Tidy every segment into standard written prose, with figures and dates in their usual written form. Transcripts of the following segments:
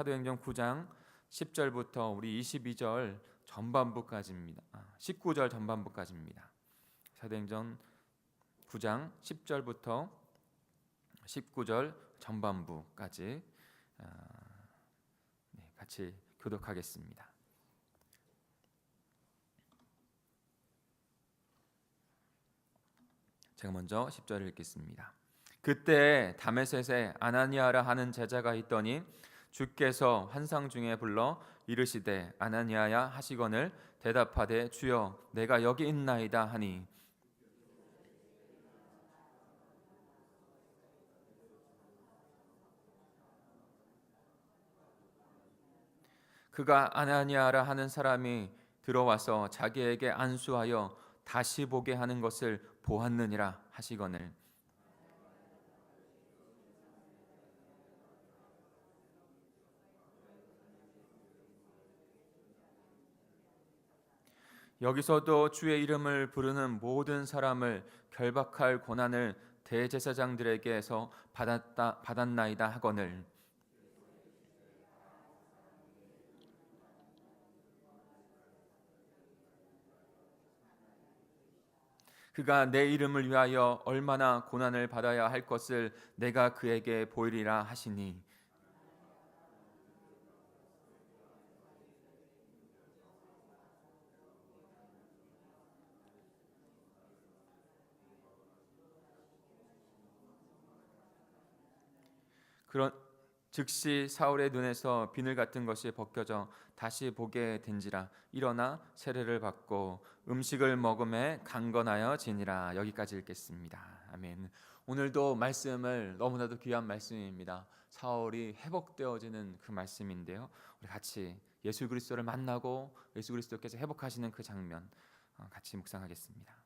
사도행전 9장 10절부터 우리 22절 전반부까지입니다. 19절 전반부까지입니다. 사도행전 9장 10절부터 19절 전반부까지 같이 교독하겠습니다. 제가 먼저 10절을 읽겠습니다. 그때 다메섹에 아나니아라 하는 제자가 있더니 주께서 환상 중에 불러 이르시되 아나니아야 하시거늘 대답하되 주여 내가 여기 있나이다 하니 그가 아나니아라 하는 사람이 들어와서 자기에게 안수하여 다시 보게 하는 것을 보았느니라 하시거늘 여기서도 주의 이름을 부르는 모든 사람을 결박할 권한을 대제사장들에게서 받았나이다 하거늘 그가 내 이름을 위하여 얼마나 고난을 받아야 할 것을 내가 그에게 보이리라 하시니 그런 즉시 사울의 눈에서 비늘 같은 것이 벗겨져 다시 보게 된지라 일어나 세례를 받고 음식을 먹음에 강건하여 지니라. 여기까지 읽겠습니다. 아멘. 오늘도 말씀을 너무나도 귀한 말씀입니다. 사울이 회복되어지는 그 말씀인데요. 우리 같이 예수 그리스도를 만나고 예수 그리스도께서 회복하시는 그 장면 같이 묵상하겠습니다.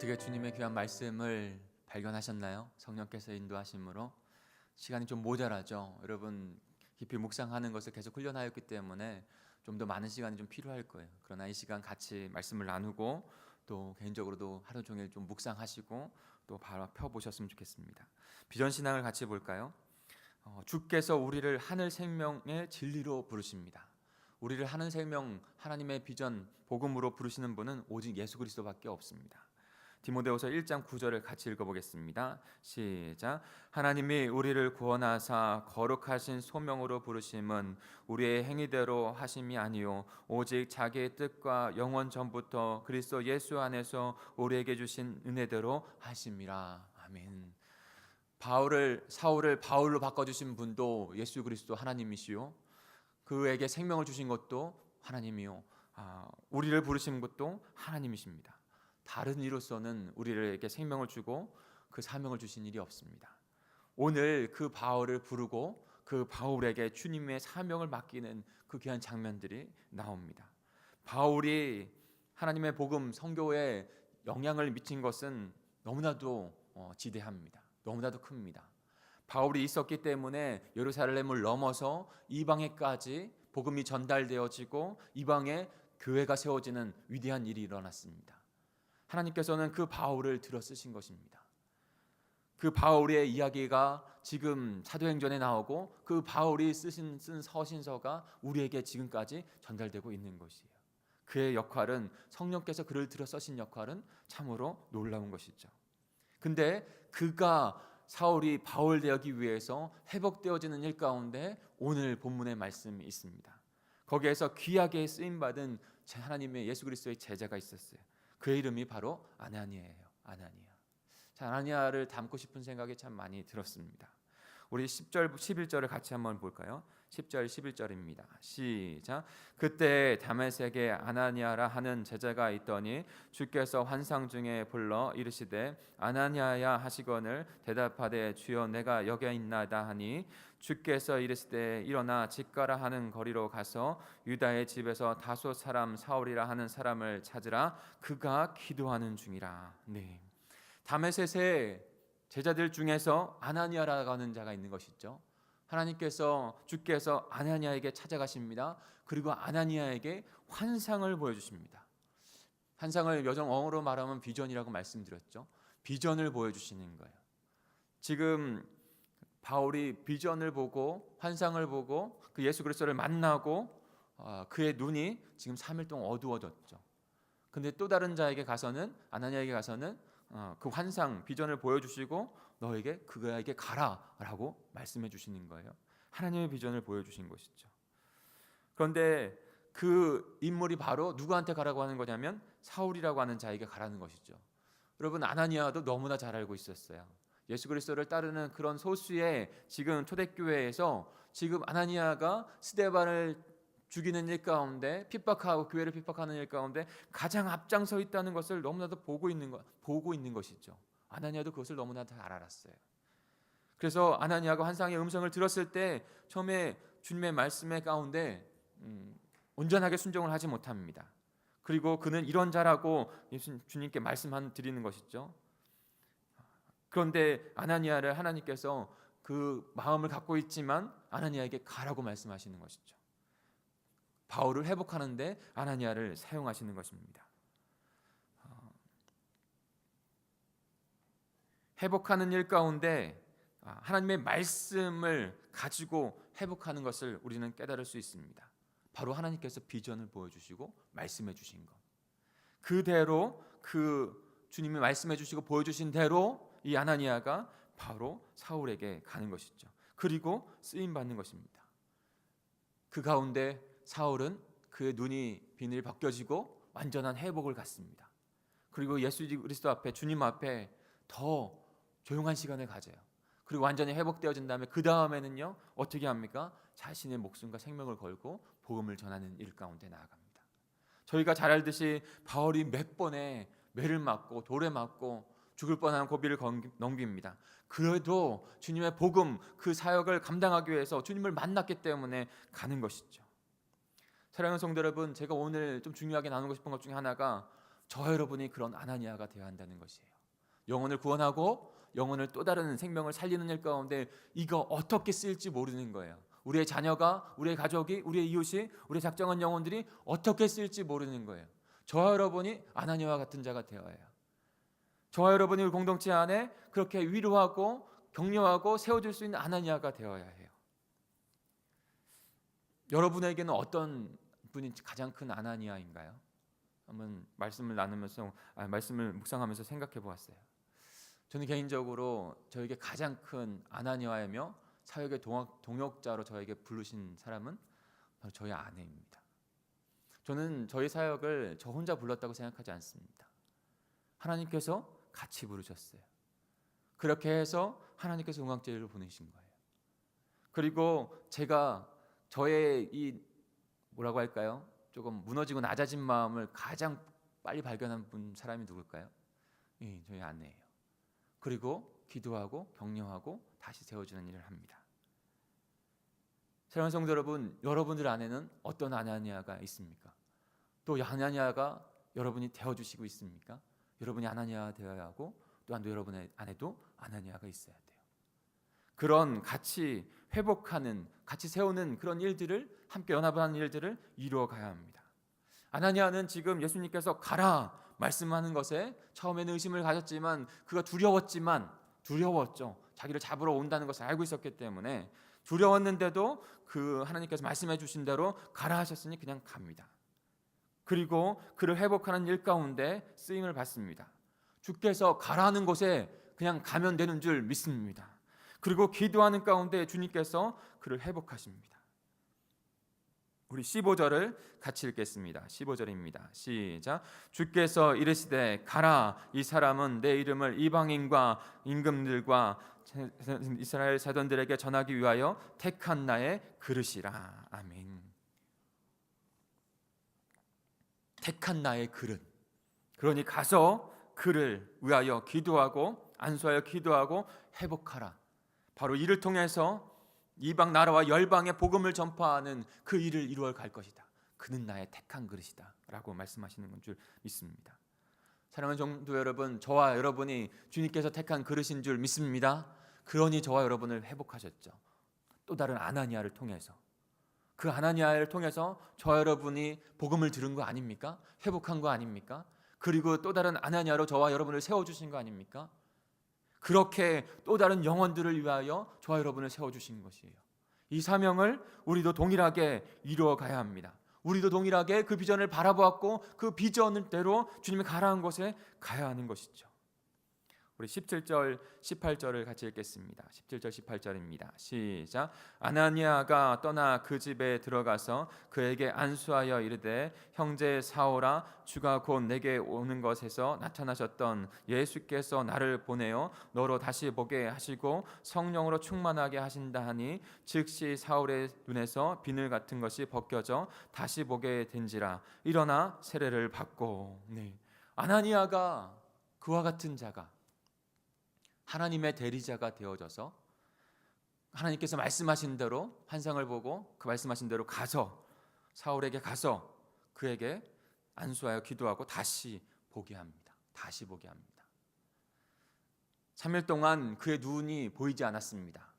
어떻게 주님의 귀한 말씀을 발견하셨나요? 성령께서 인도하심으로 시간이 좀 모자라죠. 여러분 깊이 묵상하는 것을 계속 훈련하였기 때문에 좀 더 많은 시간이 좀 필요할 거예요. 그러나 이 시간 같이 말씀을 나누고 또 개인적으로도 하루 종일 좀 묵상하시고 또 바로 펴보셨으면 좋겠습니다. 비전 신앙을 같이 볼까요? 주께서 우리를 하늘 생명의 진리로 부르십니다. 우리를 하늘 생명, 하나님의 비전, 복음으로 부르시는 분은 오직 예수 그리스도밖에 없습니다. 디모데후서 1장 9절을 같이 읽어보겠습니다. 시작. 하나님이 우리를 구원하사 거룩하신 소명으로 부르심은 우리의 행위대로 하심이 아니요 오직 자기의 뜻과 영원 전부터 그리스도 예수 안에서 우리에게 주신 은혜대로 하심이라. 아멘. 사울을 바울로 바꿔주신 분도 예수 그리스도 하나님이시요 그에게 생명을 주신 것도 하나님이요 우리를 부르신 것도 하나님이십니다. 다른 이로서는 우리에게 생명을 주고 그 사명을 주신 일이 없습니다. 오늘 그 바울을 부르고 그 바울에게 주님의 사명을 맡기는 그 귀한 장면들이 나옵니다. 바울이 하나님의 복음 선교에 영향을 미친 것은 너무나도 지대합니다. 너무나도 큽니다. 바울이 있었기 때문에 예루살렘을 넘어서 이방에까지 복음이 전달되어지고 이방에 교회가 세워지는 위대한 일이 일어났습니다. 하나님께서는 그 바울을 들어 쓰신 것입니다. 그 바울의 이야기가 지금 사도행전에 나오고 그 바울이 쓴 서신서가 우리에게 지금까지 전달되고 있는 것이에요. 그의 역할은 성령께서 그를 들어 쓰신 역할은 참으로 놀라운 것이죠. 근데 사울이 바울 되기 위해서 회복되어지는 일 가운데 오늘 본문의 말씀이 있습니다. 거기에서 귀하게 쓰임받은 하나님의 예수 그리스도의 제자가 있었어요. 그의 이름이 바로 아나니아예요. 아나니아를 닮고 싶은 생각이 참 많이 들었습니다. 우리 10절, 11절을 같이 한번 볼까요? 10절, 11절입니다. 시작. 그때 다메섹에 아나니아라 하는 제자가 있더니 주께서 환상 중에 불러 이르시되 아나니아야 하시거늘 대답하되 주여 내가 여기 있나이다 하니 주께서 이르시되 일어나 집 가라 하는 거리로 가서 유다의 집에서 다소 사람 사울이라 하는 사람을 찾으라 그가 기도하는 중이라. 네. 다메섹에 제자들 중에서 아나니아라고 하는 자가 있는 것이죠. 주께서 아나니아에게 찾아가십니다. 그리고 아나니아에게 환상을 보여주십니다. 환상을 여정어로 말하면 비전이라고 말씀드렸죠. 비전을 보여주시는 거예요. 지금 바울이 비전을 보고 환상을 보고 그 예수 그리스도를 만나고 그의 눈이 지금 3일 동안 어두워졌죠. 근데 또 다른 자에게 가서는 아나니아에게 가서는 그 환상 비전을 보여주시고 그에게 가라라고 말씀해 주시는 거예요. 하나님의 비전을 보여주신 것이죠. 그런데 그 인물이 바로 누구한테 가라고 하는 거냐면 사울이라고 하는 자에게 가라는 것이죠. 여러분 아나니아도 너무나 잘 알고 있었어요. 예수 그리스도를 따르는 그런 소수의 지금 초대교회에서 지금 아나니아가 스데반을 죽이는 일 가운데 핍박하고 교회를 핍박하는 일 가운데 가장 앞장서 있다는 것을 너무나도 보고 있는 것이죠. 아나니아도 그것을 너무나 잘 알았어요. 그래서 아나니아가 환상의 음성을 들었을 때 처음에 주님의 말씀의 가운데 온전하게 순종을 하지 못합니다. 그리고 그는 이런 자라고 주님께 드리는 것이죠. 그런데 아나니아를 하나님께서 그 마음을 갖고 있지만 아나니아에게 가라고 말씀하시는 것이죠. 바울을 회복하는데 아나니아를 사용하시는 것입니다. 회복하는 일 가운데 하나님의 말씀을 가지고 회복하는 것을 우리는 깨달을 수 있습니다. 바로 하나님께서 비전을 보여주시고 말씀해 주신 것. 그대로 주님이 말씀해 주시고 보여주신 대로 이 아나니아가 바로 사울에게 가는 것이죠. 그리고 쓰임받는 것입니다. 그 가운데 사울은 그의 눈이 비늘 벗겨지고 완전한 회복을 갖습니다. 그리고 예수 그리스도 앞에 주님 앞에 더 조용한 시간을 가져요. 그리고 완전히 회복되어진 다음에 그 다음에는요 어떻게 합니까? 자신의 목숨과 생명을 걸고 복음을 전하는 일 가운데 나아갑니다. 저희가 잘 알듯이 바울이 몇 번의 매를 맞고 돌에 맞고 죽을 뻔한 고비를 넘깁니다. 그래도 주님의 복음 그 사역을 감당하기 위해서 주님을 만났기 때문에 가는 것이죠. 사랑하는 성도 여러분, 제가 오늘 좀 중요하게 나누고 싶은 것 중에 하나가 저와 여러분이 그런 아나니아가 되어야 한다는 것이에요. 영혼을 구원하고 영혼을 또 다른 생명을 살리는 일 가운데 이거 어떻게 쓰일지 모르는 거예요. 우리의 자녀가, 우리의 가족이, 우리의 이웃이, 우리의 작정한 영혼들이 어떻게 쓰일지 모르는 거예요. 저와 여러분이 아나니아와 같은 자가 되어야 해요. 저와 여러분이 우리 공동체 안에 그렇게 위로하고 격려하고 세워줄 수 있는 아나니아가 되어야 해요. 여러분에게는 어떤 분이 가장 큰 아나니아인가요? 한번 말씀을 묵상하면서 생각해 보았어요. 저는 개인적으로 저에게 가장 큰 아나니아이며 사역의 동역자로 저에게 부르신 사람은 바로 저희 아내입니다. 저는 저희 사역을 저 혼자 불렀다고 생각하지 않습니다. 하나님께서 같이 부르셨어요. 그렇게 해서 하나님께서 음악제를 보내신 거예요. 그리고 제가 저의 이 뭐라고 할까요? 조금 무너지고 낮아진 마음을 가장 빨리 발견한 사람이 누굴까요? 예, 저희 아내예요. 그리고 기도하고 격려하고 다시 세워주는 일을 합니다. 사랑하는 성도 여러분, 여러분들 안에는 어떤 아나니아가 있습니까? 또 아나니아가 여러분이 되어주시고 있습니까? 여러분이 아나니아가 되어야 하고 또한 여러분의 안에도 아나니아가 있어야 돼요. 그런 같이 회복하는, 같이 세우는 그런 일들을, 함께 연합하는 일들을 이루어 가야 합니다. 아나니아는 지금 예수님께서 가라 말씀하는 것에 처음에는 의심을 가졌지만 그가 두려웠죠. 자기를 잡으러 온다는 것을 알고 있었기 때문에 두려웠는데도 그 하나님께서 말씀해 주신 대로 가라 하셨으니 그냥 갑니다. 그리고 그를 회복하는 일 가운데 쓰임을 받습니다. 주께서 가라는 곳에 그냥 가면 되는 줄 믿습니다. 그리고 기도하는 가운데 주님께서 그를 회복하십니다. 우리 15절을 같이 읽겠습니다. 15절입니다. 시작. 주께서 이르시되 가라, 이 사람은 내 이름을 이방인과 임금들과 이스라엘 사돈들에게 전하기 위하여 택한 나의 그릇이라. 아멘. 택한 나의 그릇. 그러니 가서 그를 위하여 기도하고 안수하여 기도하고 회복하라. 바로 이를 통해서 이방 나라와 열방에 복음을 전파하는 그 일을 이루어 갈 것이다. 그는 나의 택한 그릇이다 라고 말씀하시는 건 줄 믿습니다. 사랑하는 성도 여러분, 저와 여러분이 주님께서 택한 그릇인 줄 믿습니다. 그러니 저와 여러분을 회복하셨죠. 또 다른 아나니아를 통해서. 그 아나니아를 통해서 저와 여러분이 복음을 들은 거 아닙니까? 회복한 거 아닙니까? 그리고 또 다른 아나니아로 저와 여러분을 세워주신 거 아닙니까? 그렇게 또 다른 영혼들을 위하여 저와 여러분을 세워주신 것이에요. 이 사명을 우리도 동일하게 이루어 가야 합니다. 우리도 동일하게 그 비전을 바라보았고 그 비전대로 주님이 가라한 곳에 가야 하는 것이죠. 우리 17절 18절을 같이 읽겠습니다. 17절 18절입니다. 시작. 아나니아가 떠나 그 집에 들어가서 그에게 안수하여 이르되 형제 사오라, 주가 곧 내게 오는 것에서 나타나셨던 예수께서 나를 보내어 너로 다시 보게 하시고 성령으로 충만하게 하신다 하니 즉시 사울의 눈에서 비늘 같은 것이 벗겨져 다시 보게 된지라. 일어나 세례를 받고. 네. 아나니아가 그와 같은 자가 하나님의 대리자가 되어져서 하나님께서 말씀하신 대로 환상을 보고 그 말씀하신 대로 가서 사울에게 가서 그에게 안수하여 기도하고 다시 보게 합니다. 다시 보게 합니다. 3일 동안 그의 눈이 보이지 않았습니다.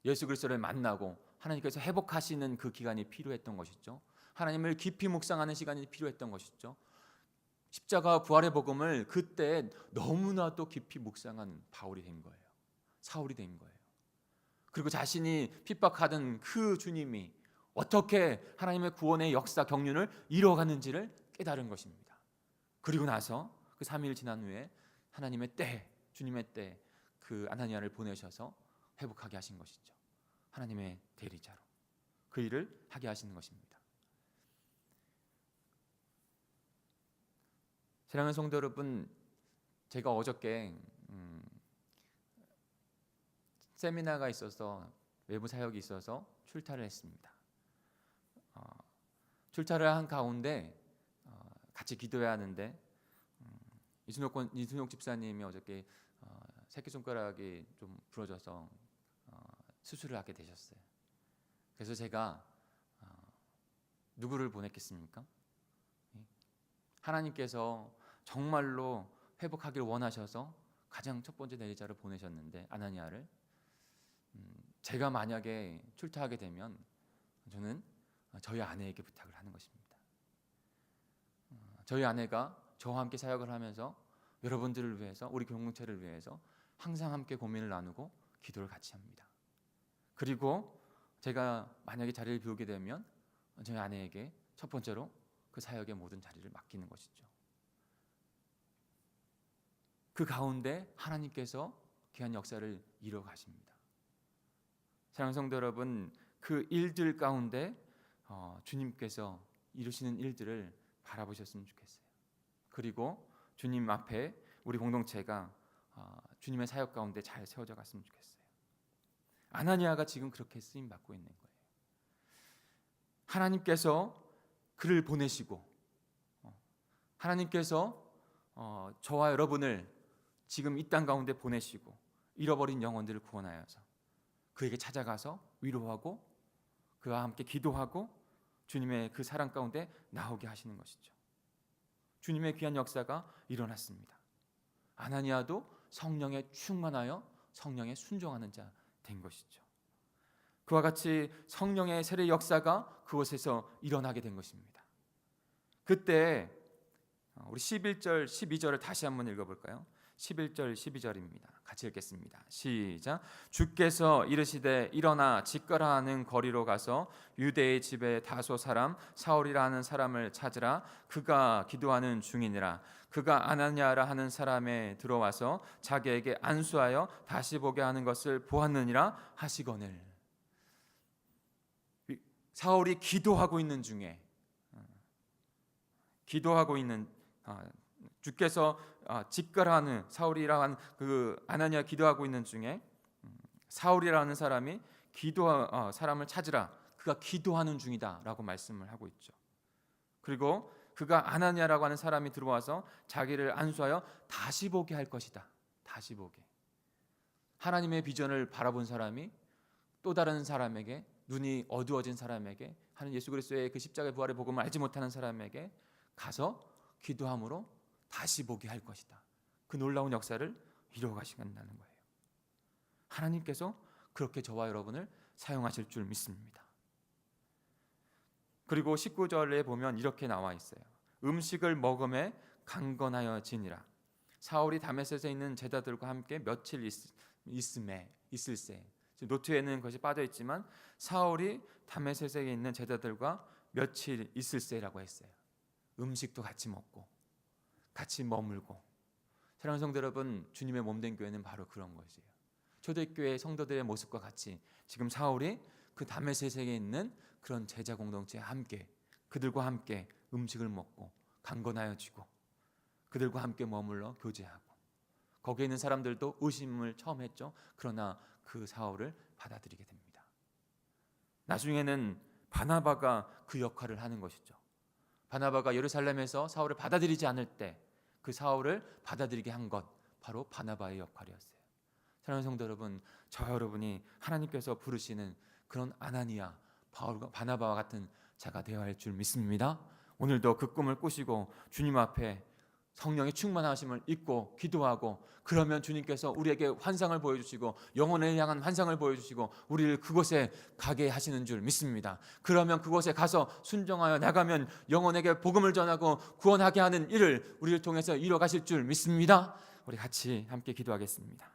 예수 그리스도를 만나고 하나님께서 회복하시는 그 기간이 필요했던 것이죠. 하나님을 깊이 묵상하는 시간이 필요했던 것이죠. 십자가 부활의 복음을 그때 너무나도 깊이 묵상한 바울이 된 거예요. 사울이 된 거예요. 그리고 자신이 핍박하던 그 주님이 어떻게 하나님의 구원의 역사 경륜을 이루어가는지를 깨달은 것입니다. 그리고 나서 그 3일 지난 후에 하나님의 때, 주님의 때 그 아나니아를 보내셔서 회복하게 하신 것이죠. 하나님의 대리자로 그 일을 하게 하시는 것입니다. 사랑하는 성도 여러분, 제가 어저께 세미나가 있어서 외부 사역이 있어서 출타를 했습니다. 출타를 한 가운데 같이 기도해야 하는데 이순옥 집사님이 어저께 새끼손가락이 좀 부러져서 수술을 하게 되셨어요. 그래서 제가 누구를 보냈겠습니까? 하나님께서 정말로 회복하길 원하셔서 가장 첫 번째 대제자를 보내셨는데, 아나니아를 제가 만약에 출타하게 되면 저는 저희 아내에게 부탁을 하는 것입니다. 저희 아내가 저와 함께 사역을 하면서 여러분들을 위해서, 우리 공동체를 위해서 항상 함께 고민을 나누고 기도를 같이 합니다. 그리고 제가 만약에 자리를 비우게 되면 저희 아내에게 첫 번째로 그 사역의 모든 자리를 맡기는 것이죠. 그 가운데 하나님께서 귀한 역사를 이루어 가십니다. 사랑하는 성도 여러분, 그 일들 가운데 주님께서 이루시는 일들을 바라보셨으면 좋겠어요. 그리고 주님 앞에 우리 공동체가 주님의 사역 가운데 잘 세워져 갔으면 좋겠어요. 아나니아가 지금 그렇게 쓰임 받고 있는 거예요. 하나님께서 그를 보내시고, 하나님께서 저와 여러분을 지금 이 땅 가운데 보내시고 잃어버린 영혼들을 구원하여서 그에게 찾아가서 위로하고 그와 함께 기도하고 주님의 그 사랑 가운데 나오게 하시는 것이죠. 주님의 귀한 역사가 일어났습니다. 아나니아도 성령에 충만하여 성령에 순종하는 자 된 것이죠. 그와 같이 성령의 세례 역사가 그곳에서 일어나게 된 것입니다. 그때 우리 11절 12절을 다시 한번 읽어볼까요? 11절 12절입니다. 같이 읽겠습니다. 시작. 주께서 이르시되 일어나 직거라 하는 거리로 가서 유대의 집에 다소 사람 사울이라 하는 사람을 찾으라. 그가 기도하는 중이니라. 그가 아나니아라 하는 사람에 들어와서 자기에게 안수하여 다시 보게 하는 것을 보았느니라 하시거늘. 사울이 기도하고 있는 중에, 기도하고 있는 주께서 직거라는 사울이라는 그 아나니아 기도하고 있는 중에 사울이라는 사람이 사람을 찾으라. 그가 기도하는 중이다라고 말씀을 하고 있죠. 그리고 그가 아나니아라고 하는 사람이 들어와서 자기를 안수하여 다시 보게 할 것이다. 다시 보게. 하나님의 비전을 바라본 사람이 또 다른 사람에게, 눈이 어두워진 사람에게, 하는 예수 그리스도의 그 십자가의 부활의 복음을 알지 못하는 사람에게 가서 기도함으로 다시 보게 할 것이다. 그 놀라운 역사를 이루어 가신다는 거예요. 하나님께서 그렇게 저와 여러분을 사용하실 줄 믿습니다. 그리고 19절에 보면 이렇게 나와 있어요. 음식을 먹음에 강건하여 지니라. 사울이 다메섹에 있는 제자들과 함께 며칠 있을세. 노트에는 그것이 빠져 있지만 사울이 다메섹에 있는 제자들과 며칠 있을세라고 했어요. 음식도 같이 먹고 같이 머물고. 사랑하는 성도 여러분, 주님의 몸된 교회는 바로 그런 것이에요. 초대교회 성도들의 모습과 같이 지금 사울이 그 다메섹에 있는 그런 제자 공동체에 함께, 그들과 함께 음식을 먹고 강건하여지고 그들과 함께 머물러 교제하고, 거기에 있는 사람들도 의심을 처음 했죠. 그러나 그 사울을 받아들이게 됩니다. 나중에는 바나바가 그 역할을 하는 것이죠. 바나바가 예루살렘에서 사울을 받아들이지 않을 때 그 사울을 받아들이게 한 것, 바로 바나바의 역할이었어요. 사랑하는 성도 여러분, 저와 여러분이 하나님께서 부르시는 그런 아나니아, 바나바와 같은 자가 되어야 할 줄 믿습니다. 오늘도 그 꿈을 꾸시고 주님 앞에 성령의 충만하심을 잊고 기도하고, 그러면 주님께서 우리에게 환상을 보여주시고 영혼을 향한 환상을 보여주시고 우리를 그곳에 가게 하시는 줄 믿습니다. 그러면 그곳에 가서 순종하여 나가면 영혼에게 복음을 전하고 구원하게 하는 일을 우리를 통해서 이뤄가실 줄 믿습니다. 우리 같이 함께 기도하겠습니다.